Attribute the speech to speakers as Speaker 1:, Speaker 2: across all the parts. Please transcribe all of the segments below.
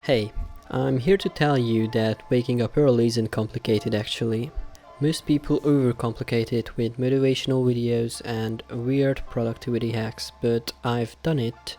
Speaker 1: Hey, I'm here to tell you that waking up early isn't complicated actually. Most people overcomplicate it with motivational videos and weird productivity hacks, but I've done it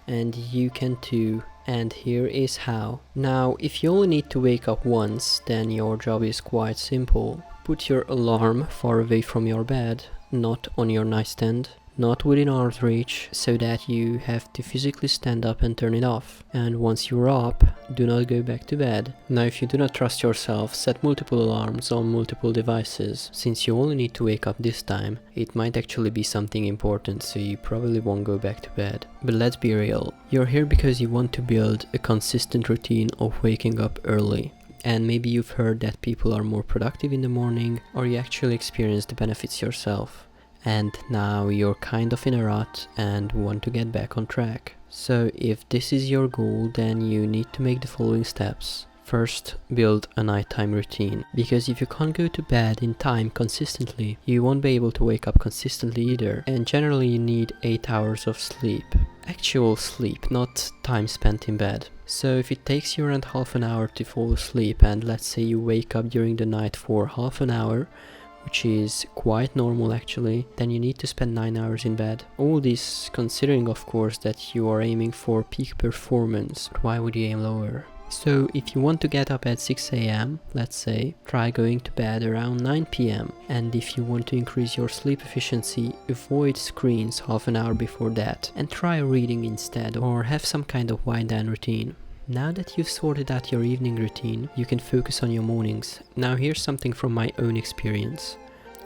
Speaker 1: and you can too, and here is how. Now, if you only need to wake up once, then your job is quite simple. Put your alarm far away from your bed, not on your nightstand, not within arm's reach, so that you have to physically stand up and turn it off. And once you're up, do not go back to bed. Now, if you do not trust yourself, set multiple alarms on multiple devices. Since you only need to wake up this time, it might actually be something important, so you probably won't go back to bed. But let's be real, you're here because you want to build a consistent routine of waking up early. And maybe you've heard that people are more productive in the morning, or you actually experience the benefits yourself. And now you're kind of in a rut and want to get back on track. So if this is your goal, then you need to make the following steps. First, build a nighttime routine, because if you can't go to bed in time consistently, you won't be able to wake up consistently either, and generally you need 8 hours of sleep. Actual sleep, not time spent in bed. So if it takes you around half an hour to fall asleep, and let's say you wake up during the night for half an hour, which is quite normal actually, then you need to spend 9 hours in bed. All this considering of course that you are aiming for peak performance, but why would you aim lower? So if you want to get up at 6 AM, let's say, try going to bed around 9 PM. And if you want to increase your sleep efficiency, avoid screens half an hour before that and try reading instead, or have some kind of wind down routine. Now that you've sorted out your evening routine, you can focus on your mornings. Now here's something from my own experience.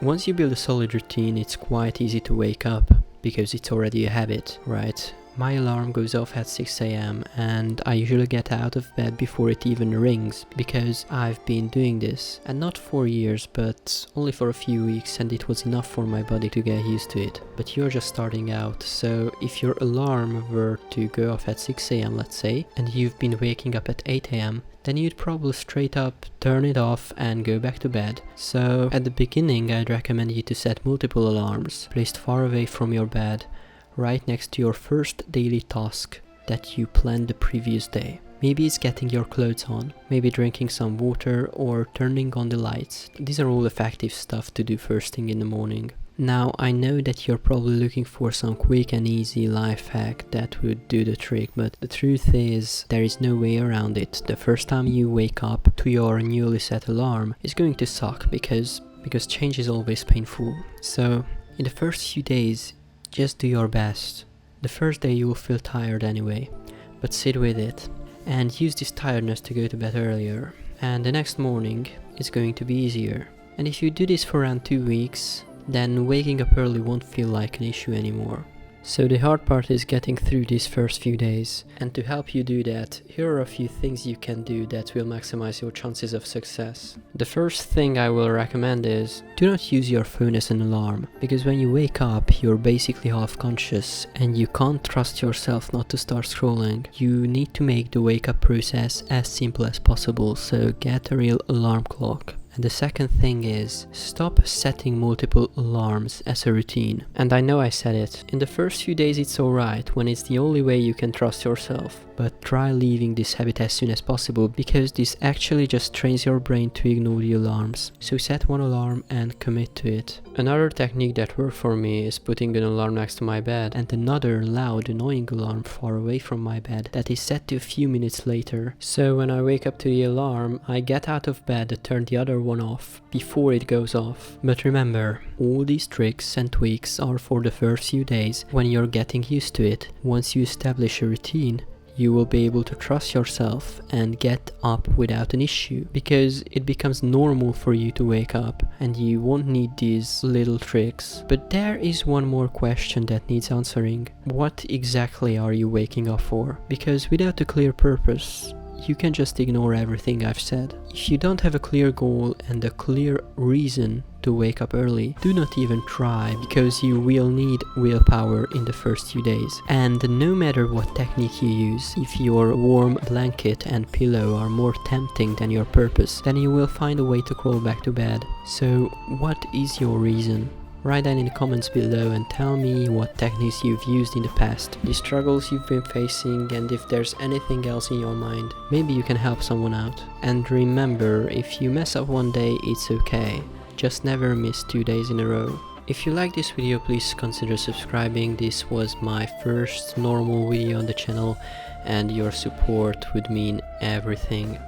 Speaker 1: Once you build a solid routine, it's quite easy to wake up, because it's already a habit, right? My alarm goes off at 6 AM and I usually get out of bed before it even rings, because I've been doing this, and not for years, but only for a few weeks, and it was enough for my body to get used to it. But you're just starting out, so if your alarm were to go off at 6 AM, let's say, and you've been waking up at 8 AM, then you'd probably straight up turn it off and go back to bed. So at the beginning, I'd recommend you to set multiple alarms placed far away from your bed, right next to your first daily task that you planned the previous day. Maybe it's getting your clothes on, maybe drinking some water or turning on the lights. These are all effective stuff to do first thing in the morning. Now, I know that you're probably looking for some quick and easy life hack that would do the trick, but the truth is, there is no way around it. The first time you wake up to your newly set alarm is going to suck, because change is always painful. So, in the first few days, just do your best. The first day you will feel tired anyway, but sit with it and use this tiredness to go to bed earlier. And the next morning is going to be easier. And if you do this for around 2 weeks, then waking up early won't feel like an issue anymore. So the hard part is getting through these first few days. And to help you do that, here are a few things you can do that will maximize your chances of success. The first thing I will recommend is, do not use your phone as an alarm, because when you wake up, you're basically half conscious and you can't trust yourself not to start scrolling. You need to make the wake up process as simple as possible, so get a real alarm clock. And the second thing is, stop setting multiple alarms as a routine. And I know I said it, in the first few days it's alright when it's the only way you can trust yourself. But try leaving this habit as soon as possible, because this actually just trains your brain to ignore the alarms. So set one alarm and commit to it. Another technique that worked for me is putting an alarm next to my bed and another loud annoying alarm far away from my bed that is set to a few minutes later. So when I wake up to the alarm, I get out of bed and turn the other one off before it goes off. But remember, all these tricks and tweaks are for the first few days when you're getting used to it. Once you establish a routine, you will be able to trust yourself and get up without an issue, because it becomes normal for you to wake up and you won't need these little tricks. But there is one more question that needs answering. What exactly are you waking up for? Because without a clear purpose, you can just ignore everything I've said. If you don't have a clear goal and a clear reason to wake up early, do not even try, because you will need willpower in the first few days. And no matter what technique you use, if your warm blanket and pillow are more tempting than your purpose, then you will find a way to crawl back to bed. So what is your reason? Write that in the comments below and tell me what techniques you've used in the past, the struggles you've been facing, and if there's anything else in your mind. Maybe you can help someone out. And remember, if you mess up one day, it's okay. Just never miss 2 days in a row. If you like this video, please consider subscribing. This was my first normal video on the channel and your support would mean everything.